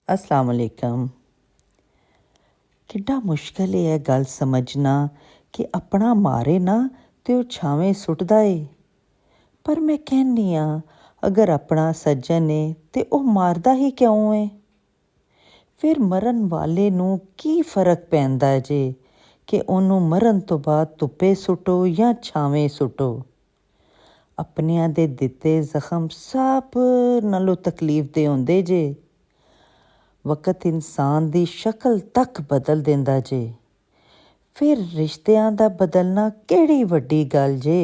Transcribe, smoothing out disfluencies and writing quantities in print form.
अस्सलाम वालेकुम। किड्डा मुश्किल है गल समझना कि अपना मारे ना ते ओह् छावें सुट्टदा ए। पर मैं कहनी आं अगर अपना सज्जन ए ते ओह् मारदा ही क्यों है? फिर मरण वाले नूं की फर्क पैंदा जे कि ਉਹਨੂੰ मरण तो बाद धुप्पे सुੱਟੋ ਜਾਂ ਛਾਵੇਂ ਸੁੱਟੋ। अपनियां दे दित्ते जख्म सब नालों तकलीफ दे होंदे जे। वक्त इंसान दी शक्ल तक बदल दिंदा जे। फिर रिश्तेआं दा बदलना केह्ड़ी वड्डी गल्ल जे।